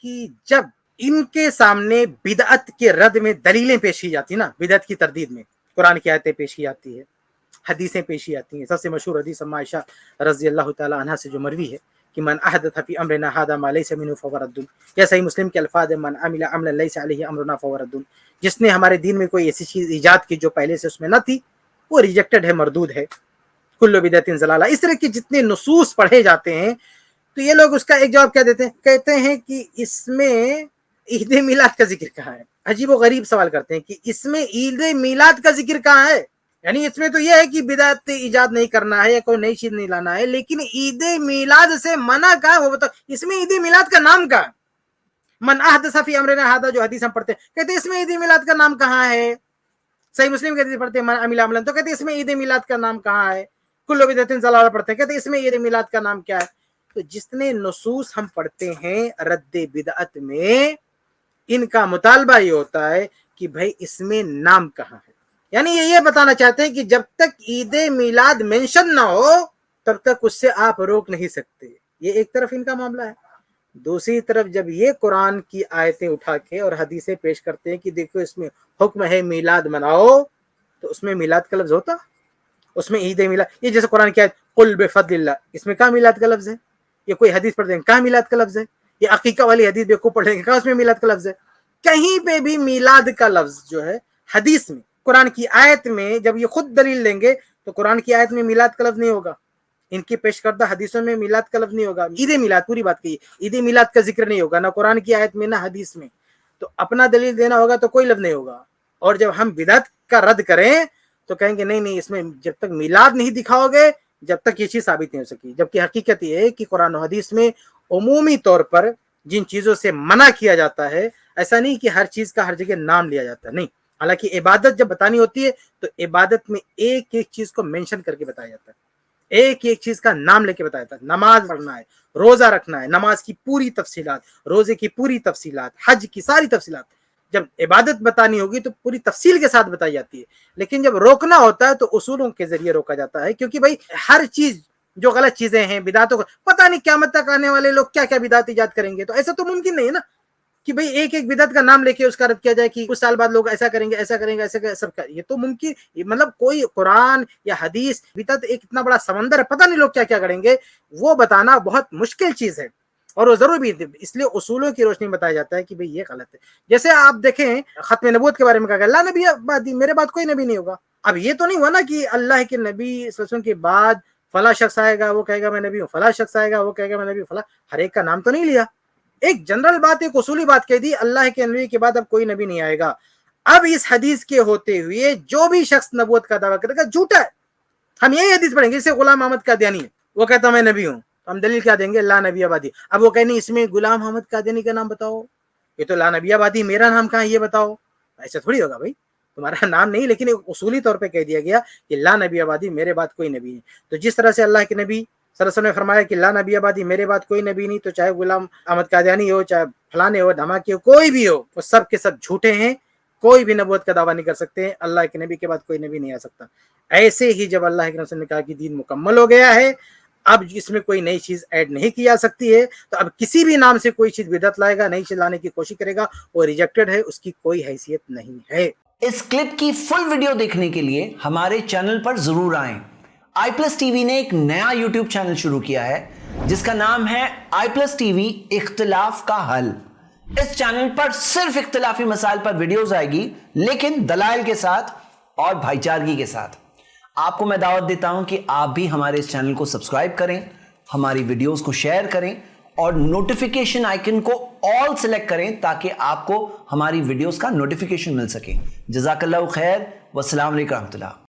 کہ جب ان کے سامنے بدعت کے رد میں دلیلیں پیش کی جاتی نا، بدعت کی تردید میں قرآن کی آیتیں پیش کی جاتی ہے، حدیثیں پیش کی جاتی ہیں. سب سے مشہور حدیث اما عائشہ رضی اللہ تعالی عنہا سے جو مروی ہے کہ من احدث فی امرنا ھذا ما لیس منہ فہو رد، یا صحیح مسلم کے الفاظ من عمل عملا لیس علیہ امرنا فہو رد، جس نے ہمارے دین میں کوئی ایسی چیز ایجاد کی جو پہلے سے اس میں نہ تھی وہ ریجیکٹڈ ہے، مردود ہے. کل بدعت ضلالہ. اس طرح کے جتنے نصوص پڑھے جاتے ہیں تو یہ لوگ اس کا ایک جواب کیا دیتے ہیں، کہتے ہیں کہ اس میں عید میلاد کا ذکر کہاں ہے. عجیب و غریب سوال کرتے ہیں کہ اس میں عید میلاد کا ذکر کہاں ہے. یعنی اس میں تو یہ ہے کہ بدعت ایجاد نہیں کرنا ہے یا کوئی نئی چیز نہیں لانا ہے، لیکن عید میلاد سے منع کا وہ بتاؤ، اس میں عید میلاد کا نام کا من احدث فی امرنا ھذا جو حدیث ہم پڑھتے ہیں، کہتے ہیں اس میں عید میلاد کا نام کہاں ہے. صحیح مسلم کے حدیث پڑھتے ہیں من عمل عملا، تو کہتے ہیں اس میں عید میلاد کا نام کہاں ہے. کل بدعت ضلالہ پڑھتے ہیں، کہتے ہیں اس میں عید میلاد کا نام کیا ہے. تو جتنے نصوص ہم پڑھتے ہیں رد بدعت میں، ان کا مطالبہ یہ ہوتا ہے کہ بھائی اس میں نام کہاں ہے. یعنی یہ بتانا چاہتے ہیں کہ جب تک عید میلاد مینشن نہ ہو تب تک اس سے آپ روک نہیں سکتے. یہ ایک طرف ان کا معاملہ ہے. دوسری طرف جب یہ قرآن کی آیتیں اٹھا کے اور حدیثیں پیش کرتے ہیں کہ دیکھو اس میں حکم ہے میلاد مناؤ، تو اس میں میلاد کا لفظ ہوتا، اس میں عید میلاد، یہ جیسے قرآن کی آیت قل بفضل اللہ، اس میں کہاں میلاد کا لفظ ہے. یہ کوئی حدیث پڑھ دیں گے کہاں میلاد کا لفظ ہے. یہ عقیقہ والی حدیث بے کو پڑھ دیں گے کہاں اس میں میلاد کا لفظ ہے. کہیں پہ بھی میلاد کا لفظ جو ہے حدیث میں، قرآن کی آیت میں جب یہ خود دلیل لیں گے تو قرآن کی آیت میں میلاد کا لفظ نہیں ہوگا، ان کی پیش کردہ حدیثوں میں میلاد کا لفظ نہیں ہوگا. عید میلاد پوری بات کہی، عید میلاد کا ذکر نہیں ہوگا نہ قرآن کی آیت میں نہ حدیث میں. تو اپنا دلیل دینا ہوگا تو کوئی لفظ نہیں ہوگا. اور جب ہم بدعت کا رد کریں تو کہیں گے نہیں اس میں جب تک میلاد نہیں دکھاؤ گے جب تک یہ چیز ثابت نہیں ہو سکی. جبکہ حقیقت یہ ہے کہ قرآن و حدیث میں عمومی طور پر جن چیزوں سے منع کیا جاتا ہے، ایسا نہیں کہ ہر چیز کا ہر جگہ نام لیا جاتا ہے، نہیں. حالانکہ عبادت جب بتانی ہوتی ہے تو عبادت میں ایک ایک چیز کو مینشن کر کے بتایا جاتا ہے، ایک ایک چیز کا نام لے کے بتایا جاتا ہے. نماز پڑھنا ہے، روزہ رکھنا ہے، نماز کی پوری تفصیلات، روزے کی پوری تفصیلات، حج کی ساری تفصیلات. جب عبادت بتانی ہوگی تو پوری تفصیل کے ساتھ بتائی جاتی ہے. لیکن جب روکنا ہوتا ہے تو اصولوں کے ذریعے روکا جاتا ہے، کیونکہ بھائی ہر چیز جو غلط چیزیں ہیں بدعتوں کو پتہ نہیں قیامت تک آنے والے لوگ کیا کیا بدعت ایجاد کریں گے. تو ایسا تو ممکن نہیں ہے نا کہ بھئی ایک ایک بدعت کا نام لے کے اس کا رد کیا جائے کہ کچھ سال بعد لوگ ایسا کریں گے ایسا کریں گے ایسا سب کا. یہ تو ممکن، مطلب کوئی قرآن یا حدیث، بدعت ایک اتنا بڑا سمندر ہے، پتہ نہیں لوگ کیا کیا کریں گے، وہ بتانا بہت مشکل چیز ہے. اور وہ ضرور بھی، اس لیے اصولوں کی روشنی میں بتایا جاتا ہے کہ بھئی یہ غلط ہے. جیسے آپ دیکھیں ختم نبوت کے بارے میں کہا گیا لا نبی بعدی، میرے بعد کوئی نبی نہیں ہوگا. اب یہ تو نہیں ہوا نا کہ اللہ کے نبی صلی اللہ علیہ وسلم کے بعد فلاں شخص آئے گا وہ کہے گا میں نبی ہوں، فلاں شخص آئے گا وہ کہے گا میں نبی ہوں، فلاں، ہر ایک کا نام تو نہیں لیا. ایک جنرل بات، ایک اصولی بات کہہ دی، اللہ کے نبی کے بعد اب کوئی نبی نہیں آئے گا. اب اس حدیث کے ہوتے ہوئے جو بھی شخص نبوت کا دعویٰ کرے گا جھوٹا ہے. ہم یہی حدیث پڑھیں گے، جسے غلام احمد قادیانی ہے، وہ کہتا میں نبی ہوں، ہم دلیل کیا دیں گے لا نبی آبادی. اب وہ کہیں اس میں غلام احمد قادیانی کا نام بتاؤ، یہ تو لا نبی آبادی، میرا نام کہاں یہ بتاؤ. ایسا تھوڑی ہوگا بھائی، تمہارا نام نہیں، لیکن اصولی طور پہ کہہ دیا گیا کہ لا نبی آبادی، میرے بعد کوئی نبی نہیں. تو جس طرح سے اللہ کے نبی صلی اللہ علیہ وسلم نے فرمایا کہ لا نبی آبادی، میرے بعد کوئی نبی نہیں، تو چاہے غلام احمد قادیانی ہو، چاہے فلانے ہو، دھماکے ہو، کوئی بھی ہو، وہ سب کے سب جھوٹے ہیں. کوئی بھی نبوت کا دعویٰ نہیں کر سکتے ہیں. اللہ کے نبی کے بعد کوئی نبی نہیں آ سکتا. ایسے ہی جب اللہ کے رسول نے کہا کہ دین مکمل ہو گیا ہے، اب اس میں کوئی نئی چیز ایڈ نہیں کی جا سکتی ہے، تو اب کسی بھی نام سے کوئی چیز بدعت لائے گا، نئی چیز لانے کی کوشش کرے گا، وہ ریجیکٹڈ ہے، اس کی کوئی حیثیت نہیں ہے. اس کلپ کی فل ویڈیو دیکھنے کے لیے ہمارے چینل پر ضرور آئیں. آئی پلس ٹی وی نے ایک نیا یوٹیوب چینل شروع کیا ہے جس کا نام ہے آئی پلس ٹی وی اختلاف کا حل. اس چینل پر صرف اختلافی مسائل پر ویڈیوز آئے گی، لیکن دلائل کے ساتھ اور بھائی چارگی کے ساتھ. آپ کو میں دعوت دیتا ہوں کہ آپ بھی ہمارے اس چینل کو سبسکرائب کریں، ہماری ویڈیوز کو شیئر کریں اور نوٹیفیکیشن آئیکن کو آل سلیکٹ کریں تاکہ آپ کو ہماری ویڈیوز کا نوٹیفیکیشن مل سکے. جزاک اللہ خیر، والسلام علیکم ورحمۃ اللہ.